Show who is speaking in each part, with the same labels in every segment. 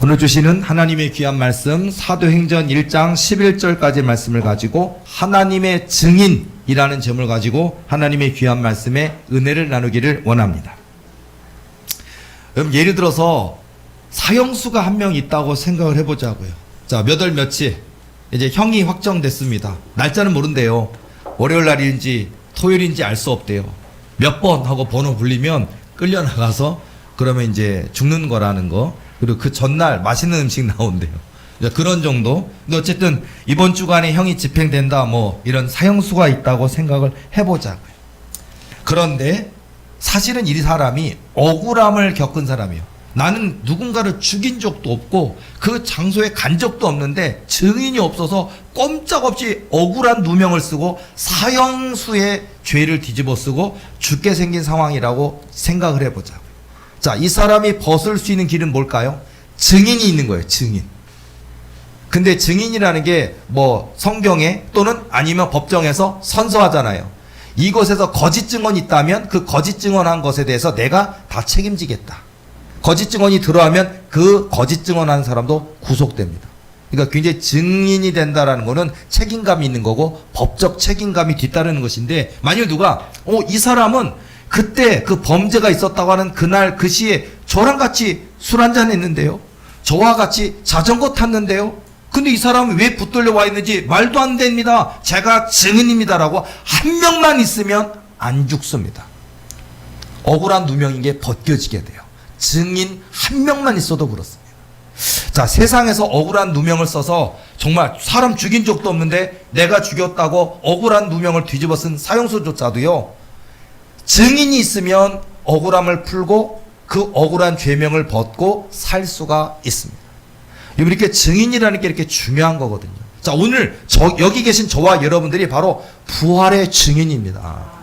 Speaker 1: 오늘 주시는 하나님의 귀한 말씀 사도행전 1장 11절까지 말씀을 가지고 하나님의 증인이라는 점을 가지고 하나님의 귀한 말씀에 은혜를 나누기를 원합니다. 그럼 예를 들어서 사형수가 한 명 있다고 생각을 해보자고요. 자, 몇 월 며칠 이제 형이 확정됐습니다. 날짜는 모른대요. 월요일 날인지 토요일인지 알 수 없대요. 몇 번 하고 번호 불리면 끌려나가서 그러면 이제 죽는 거라는 거. 그리고 그 전날 맛있는 음식 나온대요. 그런 정도. 근데 어쨌든 이번 주간에 형이 집행된다 뭐 이런 사형수가 있다고 생각을 해보자고요. 그런데 사실은 이 사람이 억울함을 겪은 사람이에요. 나는 누군가를 죽인 적도 없고 그 장소에 간 적도 없는데 증인이 없어서 꼼짝없이 억울한 누명을 쓰고 사형수의 죄를 뒤집어 쓰고 죽게 생긴 상황이라고 생각을 해보자고요. 자, 이 사람이 벗을 수 있는 길은 뭘까요? 증인이 있는 거예요. 증인. 근데 증인이라는 게 뭐 성경에 또는 아니면 법정에서 선서하잖아요. 이것에서 거짓 증언이 있다면 그 거짓 증언한 것에 대해서 내가 다 책임지겠다. 거짓 증언이 들어가면 그 거짓 증언하는 사람도 구속됩니다. 그러니까 굉장히 증인이 된다라는 거는 책임감이 있는 거고 법적 책임감이 뒤따르는 것인데, 만일 누가 이 사람은 그때 그 범죄가 있었다고 하는 그날 그 시에 저랑 같이 술 한잔 했는데요, 저와 같이 자전거 탔는데요, 근데 이 사람은 왜 붙들려 와 있는지 말도 안 됩니다, 제가 증인입니다라고 한 명만 있으면 안 죽습니다. 억울한 누명인 게 벗겨지게 돼요. 증인 한 명만 있어도 그렇습니다. 자, 세상에서 억울한 누명을 써서 정말 사람 죽인 적도 없는데 내가 죽였다고 억울한 누명을 뒤집어 쓴 사형수조차도요, 증인이 있으면 억울함을 풀고 그 억울한 죄명을 벗고 살 수가 있습니다. 이렇게 증인이라는 게 이렇게 중요한 거거든요. 자, 오늘 여기 계신 저와 여러분들이 바로 부활의 증인입니다.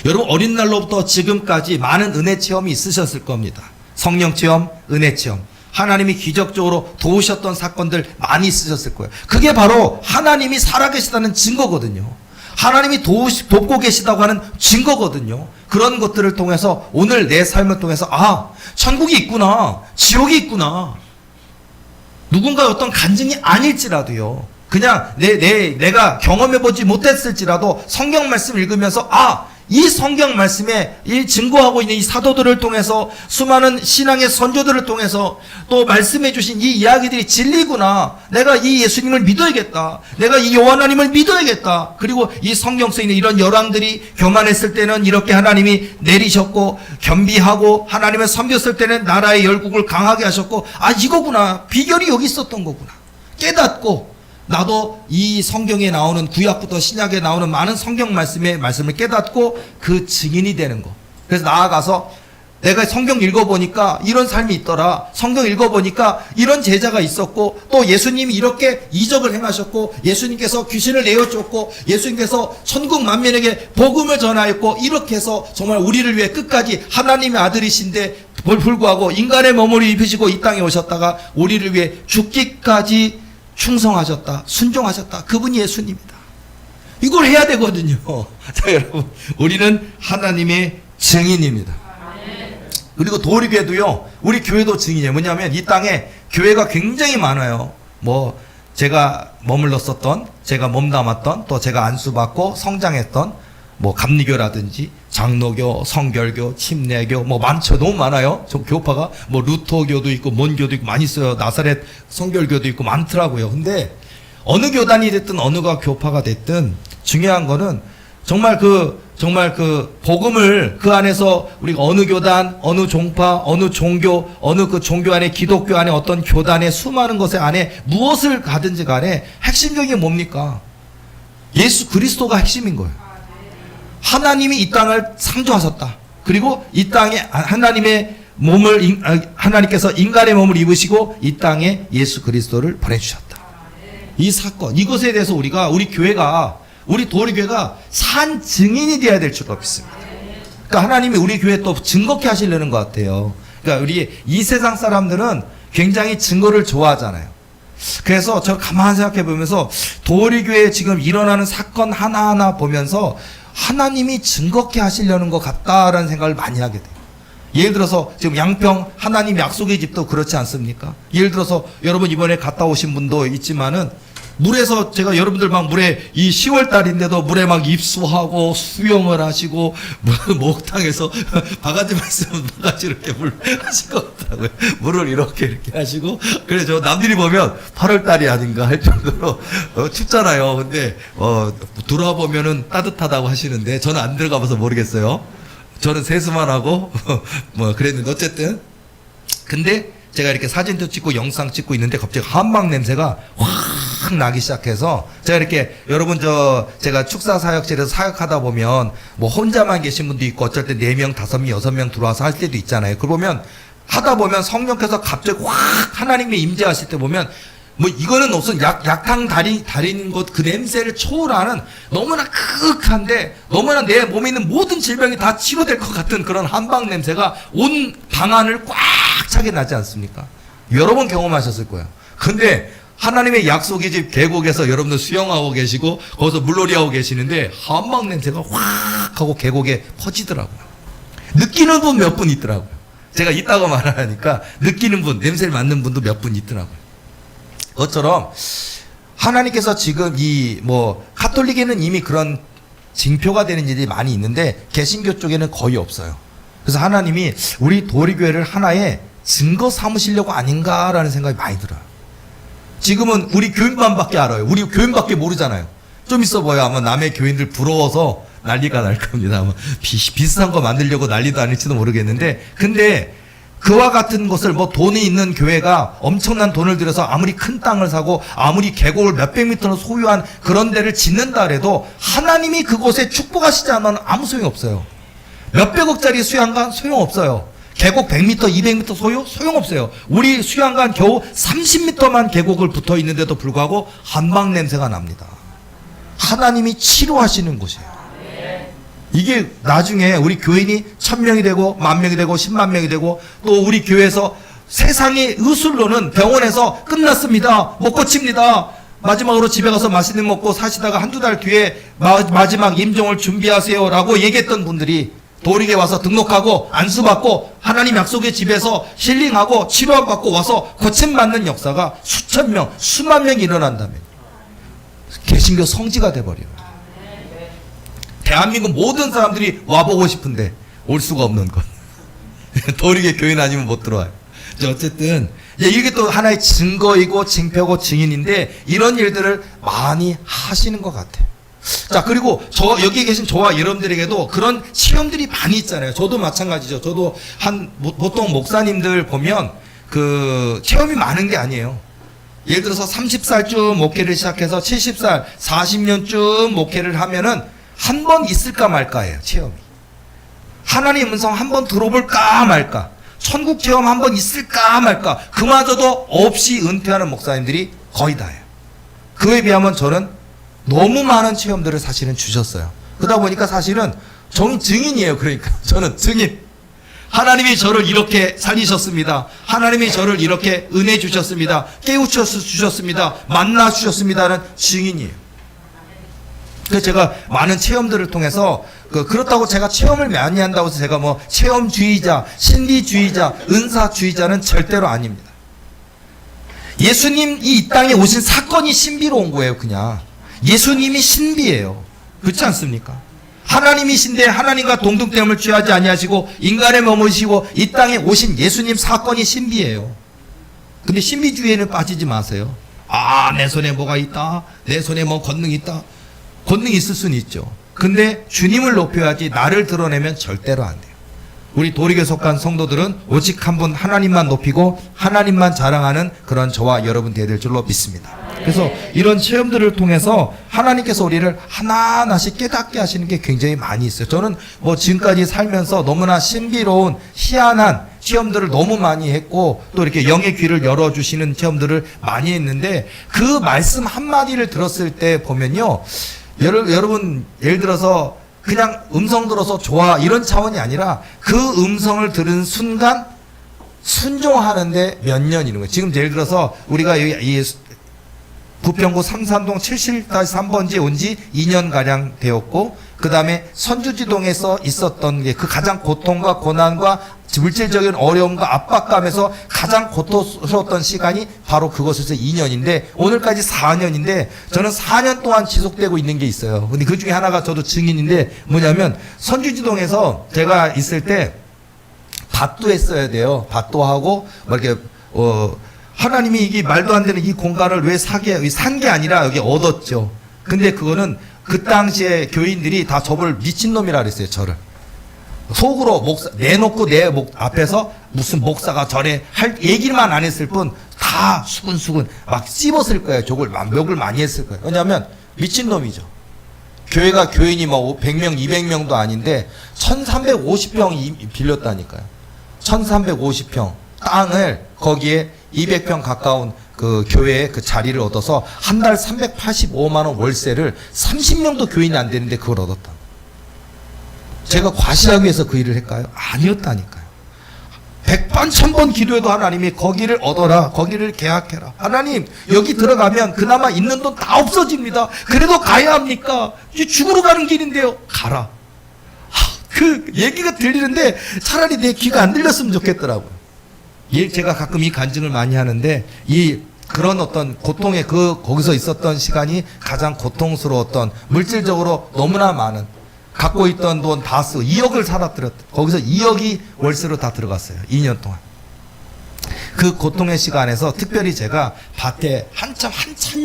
Speaker 1: 여러분, 어린 날로부터 지금까지 많은 은혜 체험이 있으셨을 겁니다. 성령 체험, 은혜 체험. 하나님이 기적적으로 도우셨던 사건들 많이 있으셨을 거예요. 그게 바로 하나님이 살아계시다는 증거거든요. 하나님이 돕고 계시다고 하는 증거거든요. 그런 것들을 통해서 오늘 내 삶을 통해서 천국이 있구나, 지옥이 있구나. 누군가의 어떤 간증이 아닐지라도요, 그냥 내가 경험해보지 못했을지라도 성경 말씀 읽으면서 이 성경 말씀에 이 증거하고 있는 이 사도들을 통해서, 수많은 신앙의 선조들을 통해서 또 말씀해 주신 이 이야기들이 진리구나, 내가 이 예수님을 믿어야겠다, 내가 이 요한하나님을 믿어야겠다, 그리고 이 성경 속에 있는 이런 열왕들이 교만했을 때는 이렇게 하나님이 내리셨고, 겸비하고 하나님을 섬겼을 때는 나라의 열국을 강하게 하셨고, 이거구나, 비결이 여기 있었던 거구나 깨닫고, 나도 이 성경에 나오는, 구약부터 신약에 나오는 많은 성경 말씀을 깨닫고 그 증인이 되는 거. 그래서 나아가서 내가 성경 읽어보니까 이런 삶이 있더라, 성경 읽어보니까 이런 제자가 있었고, 또 예수님이 이렇게 이적을 행하셨고, 예수님께서 귀신을 내어쫓고, 예수님께서 천국 만민에게 복음을 전하였고, 이렇게 해서 정말 우리를 위해 끝까지 하나님의 아들이신데 불구하고 인간의 몸을 입으시고 이 땅에 오셨다가 우리를 위해 죽기까지 충성하셨다, 순종하셨다, 그분이 예수님이다. 이걸 해야 되거든요. 자, 여러분, 우리는 하나님의 증인입니다. 그리고 도리교회도요, 우리 교회도 증인이에요. 뭐냐면 이 땅에 교회가 굉장히 많아요. 뭐 제가 머물렀었던, 제가 몸담았던, 또 제가 안수받고 성장했던 뭐 감리교라든지 장로교, 성결교, 침례교, 뭐 많죠. 너무 많아요. 저 교파가 뭐 루터교도 있고 뭔교도 있고 많이 있어요. 나사렛 성결교도 있고 많더라고요. 근데 어느 교단이 됐든 어느 교파가 됐든 중요한 거는 정말 그 복음을 그 안에서 우리가 어느 교단, 어느 종파, 어느 종교, 어느 그 종교 안에, 기독교 안에, 어떤 교단의 수많은 것의 안에 무엇을 가든지 간에 핵심적인 게 뭡니까? 예수 그리스도가 핵심인 거예요. 하나님이 이 땅을 창조하셨다. 그리고 이 땅에 하나님의 몸을, 하나님께서 인간의 몸을 입으시고 이 땅에 예수 그리스도를 보내주셨다. 이 사건, 이것에 대해서 우리 교회가, 우리 도리교회가 산 증인이 되어야 될 줄로 믿습니다. 그러니까 하나님이 우리 교회 또 증거케 하시려는 것 같아요. 그러니까 우리 이 세상 사람들은 굉장히 증거를 좋아하잖아요. 그래서 저 가만히 생각해 보면서 도리교회에 지금 일어나는 사건 하나하나 보면서 하나님이 증거케 하시려는 것 같다라는 생각을 많이 하게 돼요. 예를 들어서 지금 양평 하나님 약속의 집도 그렇지 않습니까? 예를 들어서 여러분 이번에 갔다 오신 분도 있지만은 물에서 제가 여러분들 막 물에 이 10월 달인데도 물에 막 입수하고 수영을 하시고 목탕에서 바가지 말씀은 바가지 이렇게 물 하실 것 같더라고요. 물을 이렇게 하시고 그래서 남들이 보면 8월 달이 아닌가 할 정도로 춥잖아요. 근데 돌아보면은 따뜻하다고 하시는데 저는 안 들어가 봐서 모르겠어요. 저는 세수만 하고 뭐 그랬는데 어쨌든 근데 제가 이렇게 사진도 찍고 영상 찍고 있는데 갑자기 한방 냄새가 확 나기 시작해서 제가 이렇게 여러분 제가 축사 사역실에서 사역하다 보면 뭐 혼자만 계신 분도 있고 어쩔 때 4명, 5명, 6명 들어와서 할 때도 있잖아요. 그걸 보면 하다 보면 성령께서 갑자기 확 하나님의 임재하실 때 보면 뭐 이거는 무슨 약탕 달인 것 그 냄새를 초월하는 너무나 크크한데 너무나 내 몸에 있는 모든 질병이 다 치료될 것 같은 그런 한방 냄새가 온 방안을 꽉 차게 나지 않습니까? 여러 번 경험하셨을 거예요. 근데 하나님의 약속의 집 계곡에서 여러분들 수영하고 계시고 거기서 물놀이하고 계시는데 한방 냄새가 확 하고 계곡에 퍼지더라고요. 느끼는 분 몇 분 있더라고요. 제가 이따가 말하니까 느끼는 분, 냄새를 맡는 분도 몇 분 있더라고요. 그것처럼 하나님께서 지금 카톨릭에는 이미 그런 징표가 되는 일이 많이 있는데 개신교 쪽에는 거의 없어요. 그래서 하나님이 우리 도리교회를 하나의 증거 삼으시려고 아닌가라는 생각이 많이 들어요. 지금은 우리 교인반밖에 알아요. 우리 교인밖에 모르잖아요. 좀 있어 보여 아마 남의 교인들 부러워서 난리가 날 겁니다. 아마 비슷한 거 만들려고 난리도 아닐지도 모르겠는데 근데 그와 같은 것을 돈이 있는 교회가 엄청난 돈을 들여서 아무리 큰 땅을 사고 아무리 계곡을 몇백 미터를 소유한 그런 데를 짓는다 해도 하나님이 그곳에 축복하시지 않으면 아무 소용이 없어요. 몇백억짜리 수양관 소용없어요. 계곡 100m, 200m 소유? 소용없어요. 우리 수양관 겨우 30m만 계곡을 붙어 있는데도 불구하고 한방 냄새가 납니다. 하나님이 치료하시는 곳이에요. 이게 나중에 우리 교인이 1000명이 되고 10,000명이 되고 10만 명이 되고 또 우리 교회에서 세상의 의술로는 병원에서 끝났습니다. 못 고칩니다. 마지막으로 집에 가서 맛있는 거 먹고 사시다가 한두 달 뒤에 마지막 임종을 준비하세요 라고 얘기했던 분들이 도리교회 와서 등록하고 안수받고 하나님 약속의 집에서 힐링하고 치료받고 와서 고침받는 역사가 수천 명, 수만 명이 일어난다면 개신교 성지가 돼버려요. 대한민국 모든 사람들이 와보고 싶은데 올 수가 없는 것. 도리교회 교인 아니면 못 들어와요. 어쨌든 이게 또 하나의 증거이고 징표고 증인인데 이런 일들을 많이 하시는 것 같아요. 자, 그리고 여기 계신 저와 여러분들에게도 그런 체험들이 많이 있잖아요. 저도 마찬가지죠. 저도 보통 목사님들 보면 그 체험이 많은 게 아니에요. 예를 들어서 30살쯤 목회를 시작해서 70살, 40년쯤 목회를 하면은 한 번 있을까 말까예요, 체험이. 하나님의 음성 한 번 들어볼까 말까. 천국 체험 한 번 있을까 말까. 그마저도 없이 은퇴하는 목사님들이 거의 다예요. 그에 비하면 저는 너무 많은 체험들을 사실은 주셨어요. 그러다 보니까 사실은 저는 증인이에요. 그러니까 저는 증인. 하나님이 저를 이렇게 살리셨습니다. 하나님이 저를 이렇게 은혜 주셨습니다. 깨우쳐 주셨습니다. 만나 주셨습니다는 증인이에요. 그래서 제가 많은 체험들을 통해서 그렇다고 제가 체험을 많이 한다고 해서 제가 체험주의자, 신비주의자, 은사주의자는 절대로 아닙니다. 예수님이 이 땅에 오신 사건이 신비로운 거예요. 그냥 예수님이 신비예요. 그렇지 않습니까? 하나님이신데 하나님과 동등됨을 취하지 아니하시고 인간에 머무시고 이 땅에 오신 예수님 사건이 신비예요. 근데 신비주의에는 빠지지 마세요. 내 손에 뭐가 있다. 내 손에 뭐 권능이 있다. 권능이 있을 수는 있죠. 근데 주님을 높여야지 나를 드러내면 절대로 안 돼요. 우리 도리교에 속한 성도들은 오직 한 분 하나님만 높이고 하나님만 자랑하는 그런 저와 여러분 되야 될 줄로 믿습니다. 그래서 이런 체험들을 통해서 하나님께서 우리를 하나하나씩 깨닫게 하시는 게 굉장히 많이 있어요. 저는 지금까지 살면서 너무나 신비로운 희한한 체험들을 너무 많이 했고 또 이렇게 영의 귀를 열어주시는 체험들을 많이 했는데 그 말씀 한마디를 들었을 때 보면요. 여러분 예를 들어서 그냥 음성 들어서 좋아 이런 차원이 아니라 그 음성을 들은 순간 순종하는데 몇 년 이런 거예요. 지금 예를 들어서 우리가 이 부평구 삼산동 70-3번지에 온 지 2년가량 되었고, 그 다음에 선주지동에서 있었던 게 그 가장 고통과 고난과 물질적인 어려움과 압박감에서 가장 고통스러웠던 시간이 바로 그것에서 2년인데, 오늘까지 4년인데, 저는 4년 동안 지속되고 있는 게 있어요. 근데 그 중에 하나가 저도 증인인데, 뭐냐면, 선주지동에서 제가 있을 때, 밭도 했어야 돼요. 밭도 하고, 뭐 이렇게, 하나님이 이게 말도 안 되는 이 공간을 왜 산 게 아니라 여기 얻었죠. 근데 그거는 그 당시에 교인들이 다 저를 미친놈이라 그랬어요, 저를. 속으로 목사, 내놓고 내 앞에서 무슨 목사가 저래 할 얘기만 안 했을 뿐 다 수근수근 막 씹었을 거예요. 욕을 많이 했을 거예요. 왜냐하면 미친놈이죠. 교회가 교인이 뭐 100명, 200명도 아닌데 1350평 빌렸다니까요. 1350평 땅을 거기에 200평 가까운 그 교회에 그 자리를 얻어서 한 달 385만 원 월세를 30명도 교인이 안 되는데 그걸 얻었다. 제가 과시하기 위해서 그 일을 할까요? 아니었다니까요. 100번 1000번 기도해도 하나님이 거기를 얻어라, 거기를 계약해라. 하나님 여기 들어가면 그나마 있는 돈 다 없어집니다. 그래도 가야 합니까? 죽으러 가는 길인데요. 가라. 그 얘기가 들리는데 차라리 내 귀가 안 들렸으면 좋겠더라고요. 제가 가끔 이 간증을 많이 하는데, 그런 어떤 고통의 거기서 있었던 시간이 가장 고통스러웠던, 물질적으로 너무나 많은, 갖고 있던 돈 다 쓰고 2억을 살았더랬, 거기서 2억이 월세로 다 들어갔어요. 2년 동안. 그 고통의 시간에서 특별히 제가 밭에 한참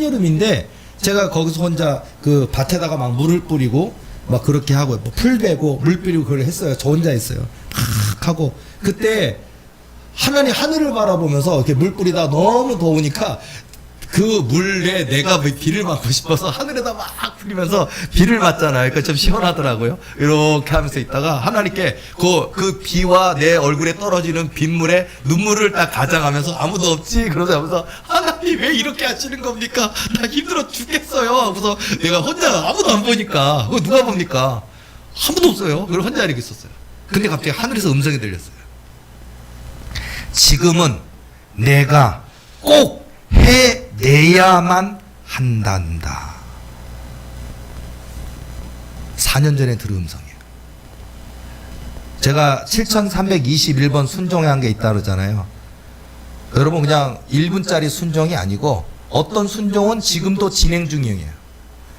Speaker 1: 여름인데, 제가 거기서 혼자 그 밭에다가 막 물을 뿌리고, 막 그렇게 하고, 뭐 풀 베고, 물 뿌리고 그걸 했어요. 저 혼자 했어요. 팍 하고. 그때, 하나님 하늘을 바라보면서 이렇게 물 뿌리다 너무 더우니까 그 물에 내가 비를 맞고 싶어서 하늘에다 막 뿌리면서 비를 맞잖아요. 그러니까 좀 시원하더라고요. 이렇게 하면서 있다가 하나님께 그 비와 내 얼굴에 떨어지는 빗물에 눈물을 딱 가장하면서 아무도 없지? 그러면서 하면서 하나님 왜 이렇게 하시는 겁니까? 나 힘들어 죽겠어요. 그래서 내가 혼자 아무도 안 보니까 그거 누가 봅니까? 아무도 없어요. 그걸 혼자 이렇게 있었어요. 근데 갑자기 하늘에서 음성이 들렸어요. 지금은 내가 꼭 해내야만 한단다. 4년 전에 들은 음성이에요. 제가 7321번 순종에 한 게 있다 그러잖아요. 여러분 그냥 1분짜리 순종이 아니고 어떤 순종은 지금도 진행 중이에요.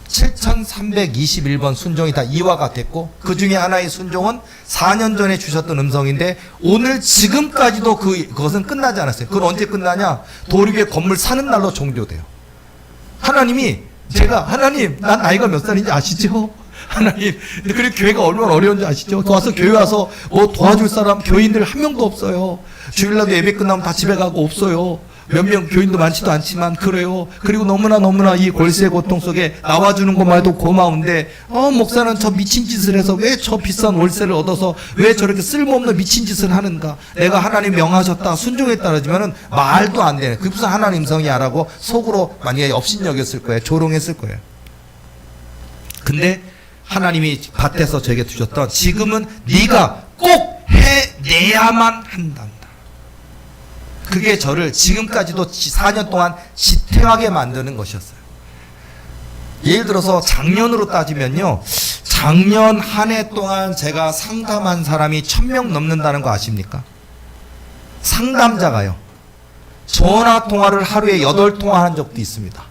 Speaker 1: 7321번 순종이 다 이화가 됐고, 그 중에 하나의 순종은 4년 전에 주셨던 음성인데, 오늘 지금까지도 그것은 끝나지 않았어요. 그건 언제 끝나냐? 도립의 건물 사는 날로 종료돼요. 하나님이, 하나님, 난 나이가 몇 살인지 아시죠? 하나님, 그리고 교회가 얼마나 어려운지 아시죠? 와서 교회 와서 뭐 도와줄 사람, 교인들 한 명도 없어요. 주일날도 예배 끝나면 다 집에 가고 없어요. 몇 명 교인도 많지도 않지만 그래요. 그리고 너무나 이 골세 고통 속에 나와주는 것만 해도 고마운데, 목사는 저 미친 짓을 해서 왜 저 비싼 월세를 얻어서 왜 저렇게 쓸모없는 미친 짓을 하는가? 내가 하나님 명하셨다 순종에 따르지만은 말도 안 되는, 그게 무슨 하나님 음성이야라고 속으로 만약에 업신여겼을 거예요. 조롱했을 거예요. 근데 하나님이 밭에서 저에게 주셨던, 지금은 네가 꼭 해내야만 한다. 그게 저를 지금까지도 4년 동안 지탱하게 만드는 것이었어요. 예를 들어서 작년으로 따지면요, 작년 한 해 동안 제가 상담한 사람이 1000명 넘는다는 거 아십니까? 상담자가요. 전화 통화를 하루에 8통화 한 적도 있습니다.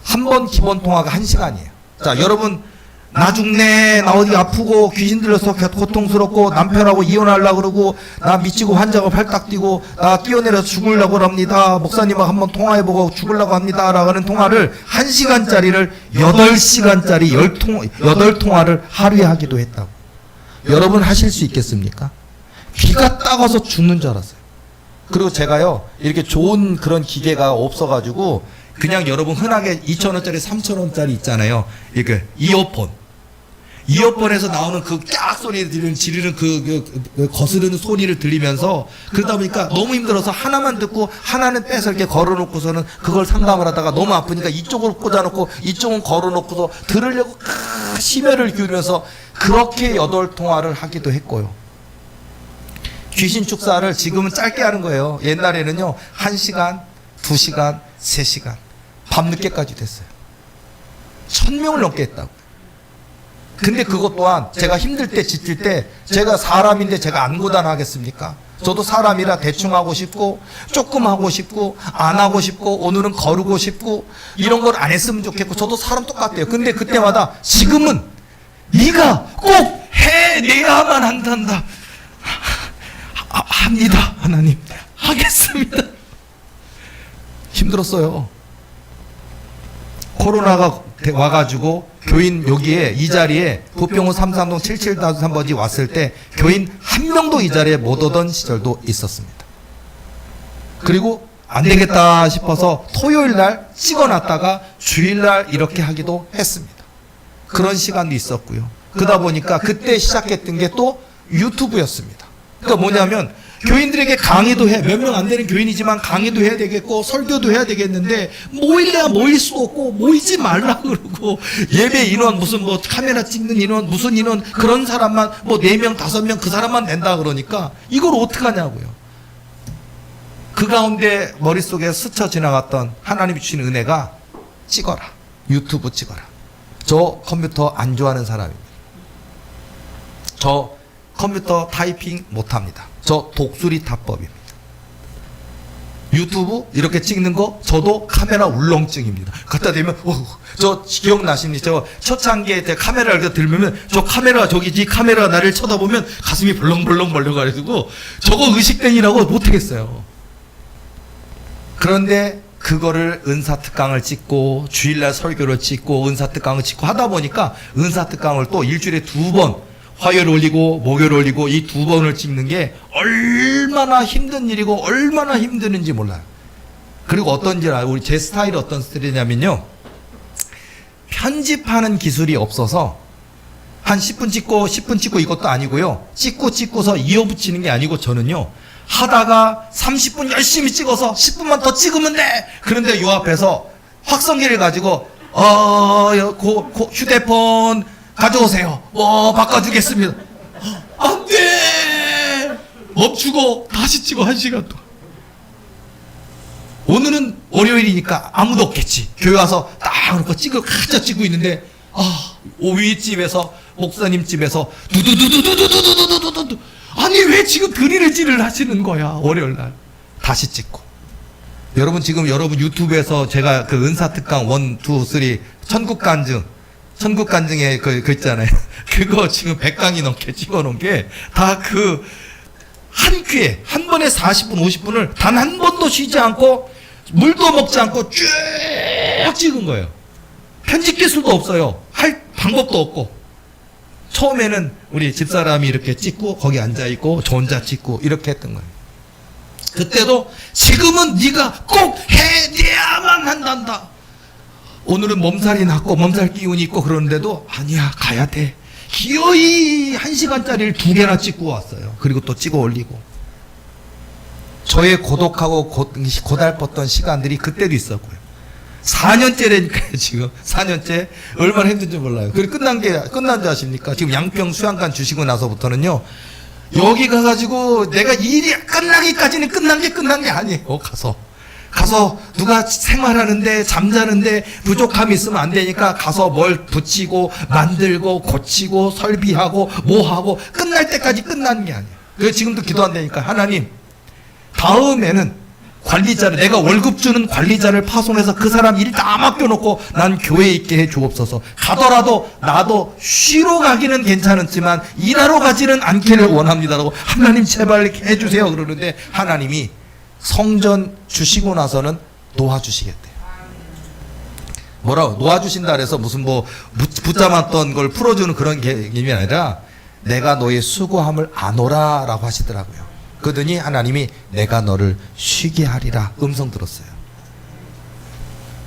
Speaker 1: 한 번 기본 통화가 1시간이에요. 자, 여러분, 나 죽네, 나 어디 아프고 귀신 들려서 고통스럽고 남편하고 이혼하려고 그러고 나 미치고 환자가 팔딱 뛰고 나 뛰어내려서 죽으려고 합니다. 목사님하고 한번 통화해보고 죽으려고 합니다. 라고 하는 통화를 1시간짜리를 8시간짜리 8통화를 하루에 하기도 했다고. 여러분 하실 수 있겠습니까? 귀가 따가워서 죽는 줄 알았어요. 그리고 제가요, 이렇게 좋은 그런 기계가 없어가지고 그냥 여러분 흔하게 2,000원짜리 3,000원짜리 있잖아요. 이렇게 이어폰에서 나오는 그 깍 소리 지르는 그 거스르는 소리를 들리면서, 그러다 보니까 너무 힘들어서 하나만 듣고 하나는 빼서 이렇게 걸어놓고서는 그걸 상담을 하다가 너무 아프니까 이쪽으로 꽂아놓고 이쪽은 걸어놓고서 들으려고 심혈을 기울여서 그렇게 8통화를 하기도 했고요. 귀신 축사를 지금은 짧게 하는 거예요. 옛날에는요 1시간, 2시간, 3시간 밤늦게까지 됐어요. 1000명을 넘게 했다고. 근데 그것 또한 제가 힘들 때 지칠 때 제가 사람인데 제가 안 고단하겠습니까? 저도 사람이라 대충 하고 싶고 조금 하고 싶고 안 하고 싶고 오늘은 거르고 싶고 이런 걸 안 했으면 좋겠고 저도 사람 똑같아요. 근데 그때마다 지금은 네가 꼭 해내야만 한단다. 합니다. 하나님 하겠습니다. 힘들었어요. 코로나가 와가지고 교인 여기에 이 자리에 부평구 33동 77-3번지 왔을 때 교인 한 명도 이 자리에 못 오던 시절도 있었습니다. 그리고 안 되겠다 싶어서 토요일 날 찍어놨다가 주일 날 이렇게 하기도 했습니다. 그런 시간도 있었고요. 그러다 보니까 그때 시작했던 게 또 유튜브였습니다. 그러니까 뭐냐면 교인들에게 강의도 해, 몇 명 안 되는 교인이지만 강의도 해야 되겠고 설교도 해야 되겠는데 모일래야 모일 수도 없고 모이지 말라 그러고 예배 인원 무슨 뭐 카메라 찍는 인원 무슨 인원 그런 사람만 뭐 4명 5명 그 사람만 낸다 그러니까 이걸 어떡하냐고요. 그 가운데 머릿속에 스쳐 지나갔던 하나님이 주신 은혜가 찍어라, 유튜브 찍어라. 저 컴퓨터 안 좋아하는 사람입니다. 저 컴퓨터 타이핑 못합니다. 저 독수리 타법입니다. 유튜브 이렇게 찍는 거 저도 카메라 울렁증입니다. 갖다 대면 저 기억나십니까? 저 초창기에 카메라를 들면 저 카메라 저기 이 카메라 나를 쳐다보면 가슴이 벌렁벌렁 벌려가지고 저거 의식된이라고 못하겠어요. 그런데 그거를 은사특강을 찍고 주일날 설교를 찍고 은사특강을 찍고 하다 보니까 은사특강을 또 일주일에 2번 화요일 올리고 목요일 올리고 이 2번을 찍는 게 얼마나 힘든 일이고 얼마나 힘드는지 몰라요. 그리고 어떤지 알아요. 우리 제 스타일이 어떤 스타일이냐면요. 편집하는 기술이 없어서 한 10분 찍고 이것도 아니고요. 찍고서 이어붙이는 게 아니고 저는요. 하다가 30분 열심히 찍어서 10분만 더 찍으면 돼. 그런데 요 앞에서 확성기를 가지고 휴대폰 가져오세요. 바꿔주겠습니다. 안 돼! 멈추고 다시 찍어 1시간 동안. 오늘은 월요일이니까 아무도 없겠지. 교회 와서 딱 그렇게 찍고 있는데, 오위집에서, 목사님 집에서, 두두두두두두두두두두두. 아니, 왜 지금 드릴을 하시는 거야, 월요일 날. 다시 찍고. 여러분, 지금 여러분 유튜브에서 제가 그 은사특강 1, 2, 3, 천국간증에 그 있잖아요. 그거 지금 100강이 넘게 찍어놓은 게 다 한 큐에 한 번에 40분 50분을 단 한 번도 쉬지 않고 물도 먹지 않고 쭉 찍은 거예요. 편집 기술도 없어요. 할 방법도 없고. 처음에는 우리 집사람이 이렇게 찍고 거기 앉아있고 저 혼자 찍고 이렇게 했던 거예요. 그때도 지금은 네가 꼭 해내야만 한단다. 오늘은 몸살이 났고 몸살 기운이 있고 그러는데도 아니야 가야 돼. 기어이 1시간짜리를 2개나 찍고 왔어요. 그리고 또 찍어 올리고. 저의 고독하고 고달팠던 시간들이 그때도 있었고요. 4년째라니까요 지금. 4년째 얼마나 힘든지 몰라요. 그리고 끝난 줄 아십니까? 지금 양평 수양관 주시고 나서부터는요. 여기 가가지고 내가 일이 끝나기까지는 끝난 게 아니에요. 가서 누가 생활하는데 잠자는데 부족함이 있으면 안 되니까 가서 뭘 붙이고 만들고 고치고 설비하고 뭐하고 끝날 때까지 끝나는 게 아니에요. 그래서 지금도 기도한다니까. 하나님 다음에는 관리자를 내가 월급 주는 관리자를 파송해서 그 사람 일 다 맡겨놓고 난 교회에 있게 해 주옵소서. 가더라도 나도 쉬러 가기는 괜찮았지만 일하러 가지는 않기를 원합니다라고 하나님 제발 해주세요 그러는데 하나님이 성전 주시고 나서는 놓아주시겠대요. 뭐라고? 놓아주신다 그래서 무슨 뭐 붙잡았던 걸 풀어주는 그런 개념이 아니라 내가 너의 수고함을 아노라 라고 하시더라고요. 그러더니 하나님이 내가 너를 쉬게 하리라 음성 들었어요.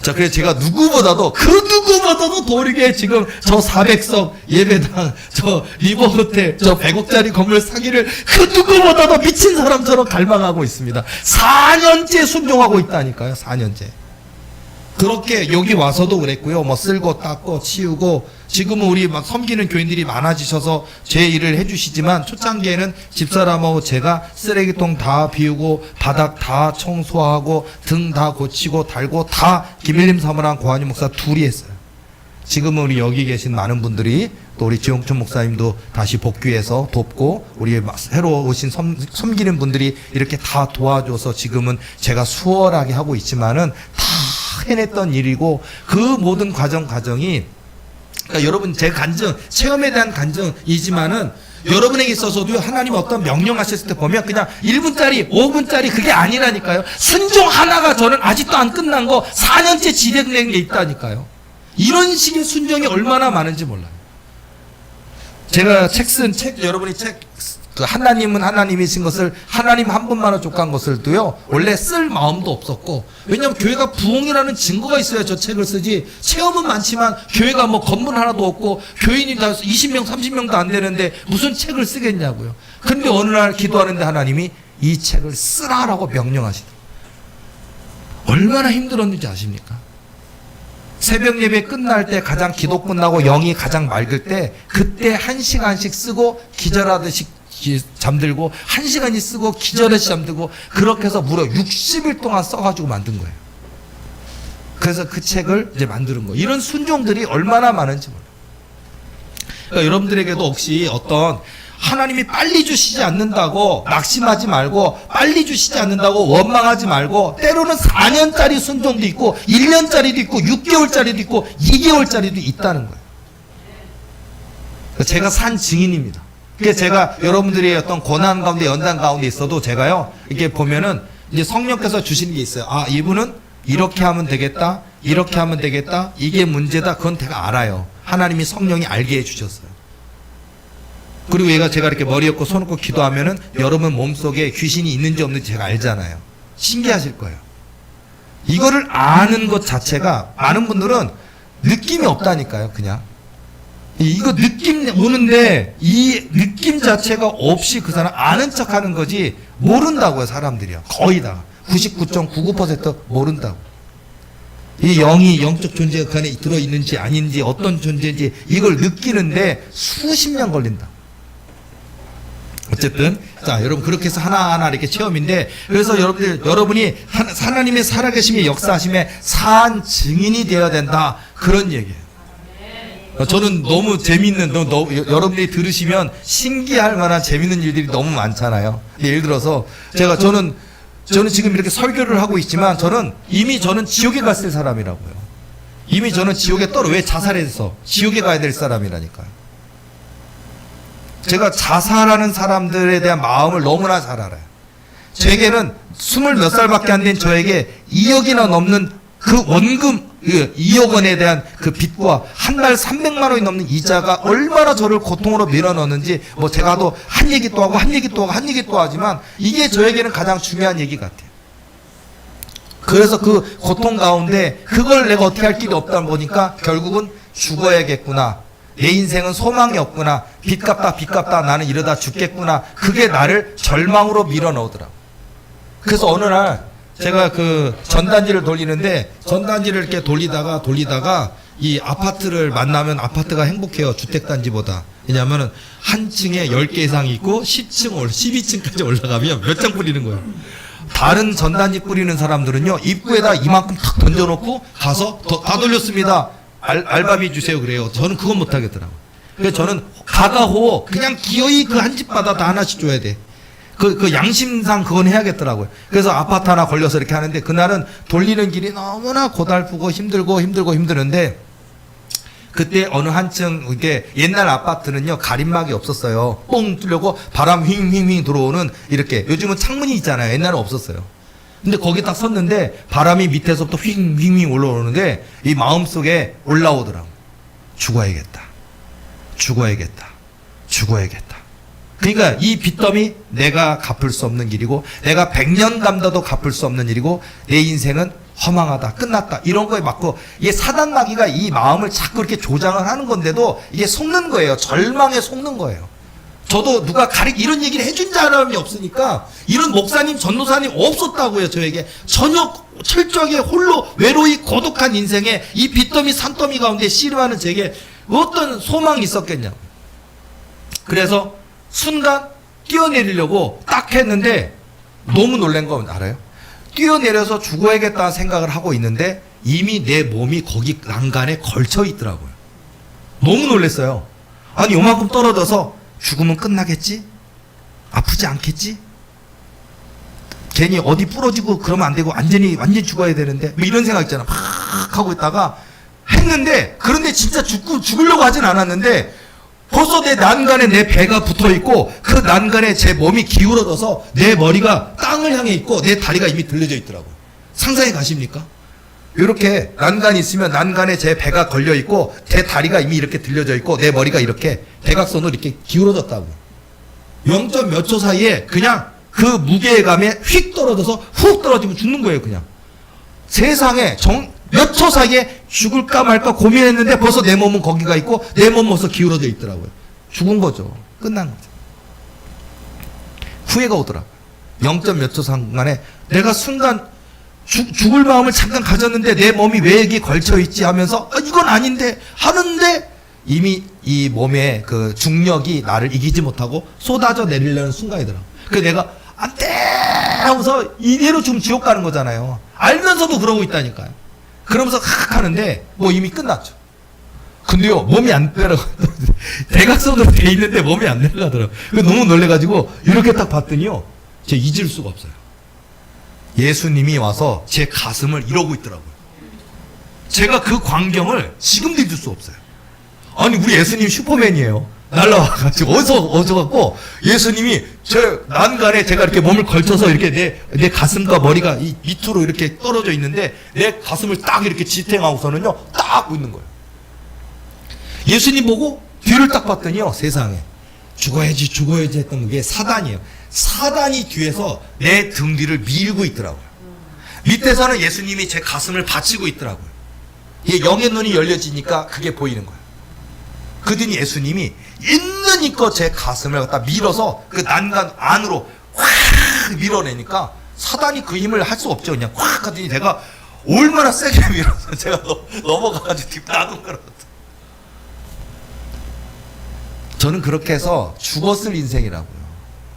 Speaker 1: 자, 그래서 제가 누구보다도 도리게 지금 저 400석 예배당, 저 리버호텔, 저 100억짜리 건물 사기를 그 누구보다도 미친 사람처럼 갈망하고 있습니다. 4년째 순종하고 있다니까요. 4년째. 그렇게 여기 와서도 그랬고요. 뭐 쓸고 닦고 치우고 지금은 우리 막 섬기는 교인들이 많아지셔서 제 일을 해주시지만 초창기에는 집사람하고 제가 쓰레기통 다 비우고 바닥 다 청소하고 등 다 고치고 달고 다 김일림 사모랑 고한유 목사 둘이 했어요. 지금은 우리 여기 계신 많은 분들이 또 우리 지용춘 목사님도 다시 복귀해서 돕고 우리 새로 오신 섬기는 분들이 이렇게 다 도와줘서 지금은 제가 수월하게 하고 있지만은 다 해냈던 일이고 그 모든 과정이 그러니까 여러분 제 간증 체험에 대한 간증이지만은 여러분에게 있어서도 하나님 어떤 명령하셨을 때 보면 그냥 1분짜리 5분짜리 그게 아니라니까요. 순종 하나가 저는 아직도 안 끝난 거 4년째 진행된 게 있다니까요. 이런 식의 순종이 얼마나 많은지 몰라요. 제가 여러분이 그 하나님은 하나님이신 것을 하나님 한 분만을 족한 것을도요 원래 쓸 마음도 없었고, 왜냐하면 교회가 부흥이라는 증거가 있어야 저 책을 쓰지. 체험은 많지만 교회가 뭐 건물 하나도 없고 교인이 다 20명 30명도 안 되는데 무슨 책을 쓰겠냐고요. 근데 어느 날 기도하는데 하나님이 이 책을 쓰라라고 명령하시더라고요. 얼마나 힘들었는지 아십니까? 새벽 예배 끝날 때 가장 기도 끝나고 영이 가장 맑을 때 그때 1시간씩 쓰고 기절하듯이 잠들고 1시간이 쓰고 기절하듯이 잠들고 그렇게 해서 무려 60일 동안 써가지고 만든 거예요. 그래서 그 책을 이제 만드는 거예요. 이런 순종들이 얼마나 많은지 몰라요. 그러니까 여러분들에게도 혹시 어떤 하나님이 빨리 주시지 않는다고 낙심하지 말고, 빨리 주시지 않는다고 원망하지 말고, 때로는 4년짜리 순종도 있고 1년짜리도 있고 6개월짜리도 있고 2개월짜리도 있다는 거예요. 제가 산 증인입니다. 그게 제가 여러분들이 어떤 고난 가운데 연단 가운데 있어도 제가요 이게 보면은 이제 성령께서 주시는 게 있어요. 아, 이분은 이렇게 하면 되겠다, 이렇게 하면 되겠다, 이게 문제다. 그건 제가 알아요. 하나님이 성령이 알게 해주셨어요. 그리고 얘가 제가 이렇게 머리 얹고 손 얹고 기도하면은 여러분 몸속에 귀신이 있는지 없는지 제가 알잖아요. 신기하실 거예요. 이거를 아는 것 자체가 많은 분들은 느낌이 없다니까요. 그냥 이거 느낌 오는데 이 느낌 자체가 없이 그 사람 아는 척하는 거지 모른다고요. 사람들이요. 거의 다 99.99% 모른다고. 이 영이 영적 존재가 그 안에 들어있는지 아닌지 어떤 존재인지 이걸 느끼는데 수십 년 걸린다. 어쨌든 자 여러분 그렇게 해서 하나하나 이렇게 체험인데, 그래서 여러분이 하나님의 살아계심의 역사하심의 사한 증인이 되어야 된다, 그런 얘기예요. 저는 너무 재밌는 여러분들이 들으시면 신기할 만한 재밌는 일들이 너무 많잖아요. 예를 들어서 저는 지금 이렇게 설교를 하고 있지만 이미 저는 지옥에 갔을 사람이라고요. 이미 저는 지옥에 왜 자살해서 지옥에 가야 될 사람이라니까요. 제가 자살하는 사람들에 대한 마음을 너무나 잘 알아요. 제게는 20몇 살밖에 안 된 저에게 2억이나 넘는 그 원금 2억 원에 대한 그 빚과 한 달 300만 원이 넘는 이자가 얼마나 저를 고통으로 밀어넣는지 뭐 제가 한 얘기 또 하고 한 얘기 또 하고 한 얘기 또 하지만 이게 저에게는 가장 중요한 얘기 같아요. 그래서 그 고통 가운데 그걸 내가 어떻게 할 길이 없다 보니까 결국은 죽어야겠구나. 내 인생은 소망이 없구나. 빚 갚다 나는 이러다 죽겠구나. 그게 나를 절망으로 밀어넣더라고. 그래서 어느 날 제가 그 전단지를 돌리는데 전단지를 이렇게 돌리다가 이 아파트를 만나면 아파트가 행복해요. 주택단지보다. 왜냐하면 한 층에 10개 이상이 있고 12층까지 올라가면 몇 장 뿌리는 거예요. 다른 전단지 뿌리는 사람들은요 입구에다 이만큼 탁 던져놓고 가서 다 돌렸습니다. 알바비 주세요 그래요. 저는 그건 못하겠더라고요. 그래서 저는 가가호 그냥 기어이 그 한 집마다 다 하나씩 줘야 돼. 그 양심상 그건 해야겠더라고요. 그래서 아파트 하나 걸려서 이렇게 하는데 그날은 돌리는 길이 너무나 고달프고 힘드는데 그때 어느 한층 이게 옛날 아파트는요 가림막이 없었어요. 뻥 뚫려고 바람 휘잉 들어오는 이렇게, 요즘은 창문이 있잖아요. 옛날은 없었어요. 근데 거기 딱 섰는데 바람이 밑에서부터 휘잉 올라오는데 이 마음속에 올라오더라고. 죽어야겠다. 그러니까 이 빚더미 내가 갚을 수 없는 일이고 내가 100년 감다도 갚을 수 없는 일이고 내 인생은 허망하다, 끝났다, 이런 거에 맞고, 이게 사단 마귀가 이 마음을 자꾸 이렇게 조장을 하는 건데도 이게 속는 거예요. 절망에 속는 거예요. 저도 누가 이런 얘기를 해준 사람이 없으니까 이런 목사님, 전도사님 없었다고요, 저에게. 전혀 철저하게 홀로 외로이 고독한 인생에 이 빚더미 산더미 가운데 씨름하는 제게 어떤 소망이 있었겠냐고. 그래서 순간 뛰어내리려고 딱 했는데 너무 놀란 거 알아요? 뛰어내려서 죽어야겠다는 생각을 하고 있는데 이미 내 몸이 거기 난간에 걸쳐 있더라고요. 너무 놀랐어요. 아니, 요만큼 떨어져서 죽으면 끝나겠지? 아프지 않겠지? 괜히 어디 부러지고 그러면 안 되고 완전히 죽어야 되는데 뭐 이런 생각 있잖아. 막 하고 있다가 했는데, 그런데 진짜 죽으려고 하진 않았는데 벌써 내 난간에 내 배가 붙어 있고 그 난간에 제 몸이 기울어져서 내 머리가 땅을 향해 있고 내 다리가 이미 들려져 있더라고요. 상상해 가십니까? 이렇게 난간이 있으면 난간에 제 배가 걸려 있고 제 다리가 이미 이렇게 들려져 있고 내 머리가 이렇게 대각선으로 이렇게 기울어졌다고. 0. 몇 초 사이에 그냥 그 무게감에 휙 떨어져서 훅 떨어지면 죽는 거예요, 그냥. 세상에 몇 초 사이에 죽을까 말까 고민했는데 벌써 내 몸은 거기가 있고 내 몸은 벌써 기울어져 있더라고요. 죽은 거죠. 끝난 거죠. 후회가 오더라고요. 0. 몇 초 상간에 내가 순간 죽을 마음을 잠깐 가졌는데 내 몸이 왜 여기 걸쳐있지 하면서 이건 아닌데 하는데 이미 이 몸의 그 중력이 나를 이기지 못하고 쏟아져 내리려는 순간이더라고요. 그래서 내가 안 돼! 하면서 이대로 좀 지옥 가는 거잖아요. 알면서도 그러고 있다니까요. 그러면서 하는데 뭐 이미 끝났죠. 근데요, 몸이 안 내려가. 대각선으로 돼 있는데 몸이 안 내려가더라고요. 너무 놀래가지고 이렇게 딱 봤더니요, 제가 잊을 수가 없어요. 예수님이 와서 제 가슴을 이러고 있더라고요. 제가 그 광경을 지금도 잊을 수 없어요. 아니, 우리 예수님 슈퍼맨이에요. 날라와가지고 어져갖고 예수님이 제 난간에 제가 이렇게 몸을 걸쳐서 이렇게 내 가슴과 머리가 이 밑으로 이렇게 떨어져 있는데 내 가슴을 딱 이렇게 지탱하고서는요, 딱 있는 거예요. 예수님 보고 뒤를 딱 봤더니요, 세상에 죽어야지 했던 게 사단이에요. 사단이 뒤에서 내 등 뒤를 밀고 있더라고요. 밑에서는 예수님이 제 가슴을 받치고 있더라고요. 이게 영의 눈이 열려지니까 그게 보이는 거예요. 그더니 예수님이 있는 힘껏 제 가슴을 갖다 밀어서 그 난간 안으로 확 밀어내니까 사단이 그 힘을 할 수 없죠. 그냥 확 하더니 내가 얼마나 세게 밀어서 제가 넘어가가지고 뒷나도 걸었어요. 저는 그렇게 해서 죽었을 인생이라고요.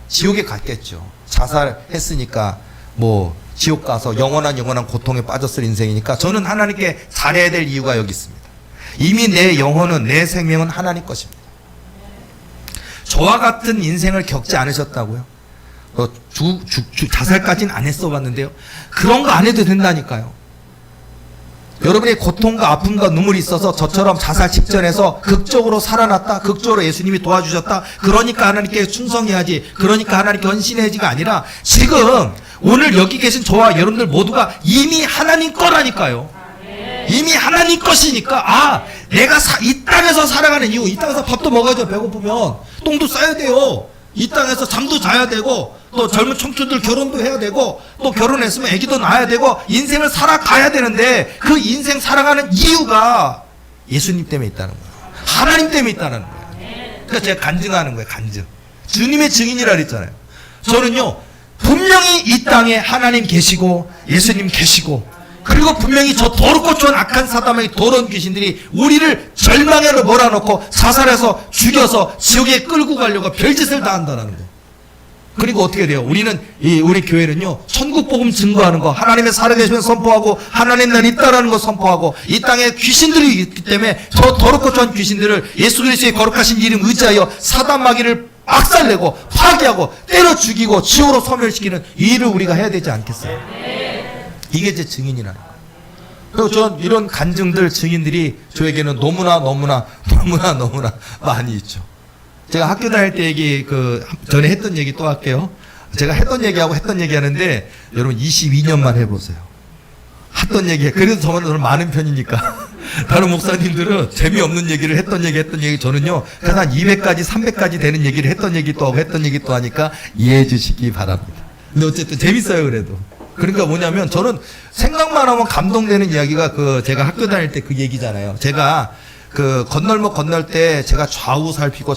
Speaker 1: 지옥에 갔겠죠. 자살했으니까 뭐 지옥 가서 영원한 고통에 빠졌을 인생이니까 저는 하나님께 잘해야 될 이유가 여기 있습니다. 이미 내 영혼은, 내 생명은 하나님 것입니다. 저와 같은 인생을 겪지 않으셨다고요? 자살까지는 안 했어봤는데요. 그런 거 안 해도 된다니까요. 여러분의 고통과 아픔과 눈물이 있어서 저처럼 자살 직전에서 극적으로 살아났다, 극적으로 예수님이 도와주셨다, 그러니까 하나님께 충성해야지, 그러니까 하나님께 헌신해야지가 아니라 지금 오늘 여기 계신 저와 여러분들 모두가 이미 하나님 거라니까요. 이미 하나님 것이니까, 내가 이 땅에서 살아가는 이유, 이 땅에서 밥도 먹어야죠. 배고프면 똥도 싸야 돼요. 이 땅에서 잠도 자야 되고, 또 젊은 청춘들 결혼도 해야 되고, 또 결혼했으면 아기도 낳아야 되고, 인생을 살아가야 되는데 그 인생 살아가는 이유가 예수님 때문에 있다는 거예요. 하나님 때문에 있다는 거예요. 그러니까 제가 간증하는 거예요. 간증. 주님의 증인이라 그랬잖아요. 저는요, 분명히 이 땅에 하나님 계시고 예수님 계시고, 그리고 분명히 저 더럽고 좋은 악한 사단의 더러운 귀신들이 우리를 절망에로 몰아넣고 사살해서 죽여서 지옥에 끌고 가려고 별짓을 다 한다는 거. 그리고 어떻게 돼요? 우리 교회는요, 천국복음 증거하는 거, 하나님의 살아계시면 선포하고, 하나님 날 있다라는 거 선포하고, 이 땅에 귀신들이 있기 때문에 저 더럽고 좋은 귀신들을 예수 그리스도의 거룩하신 이름 의지하여 사단 마귀를 박살내고 파괴하고 때려 죽이고 지옥으로 소멸시키는 이 일을 우리가 해야 되지 않겠어요? 이게 제 증인이라는 거예요. 그리고 전 이런 간증들, 증인들이 저에게는 너무나 많이 있죠. 제가 학교 다닐 때 얘기, 전에 했던 얘기 또 할게요. 제가 했던 얘기하고 했던 얘기 하는데, 여러분 22년만 해보세요. 했던 얘기, 그래도 저는 많은 편이니까. 다른 목사님들은 재미없는 얘기를 했던 얘기, 저는요, 그래서 한 200가지, 300가지 되는 얘기를 했던 얘기 또 하고 했던 얘기 또 하니까 이해해 주시기 바랍니다. 근데 어쨌든 재밌어요, 그래도. 그러니까 뭐냐면, 저는 생각만 하면 감동되는 이야기가 제가 학교 다닐 때 그 얘기잖아요. 제가 그 건널목 건널 때 제가 좌우 살피고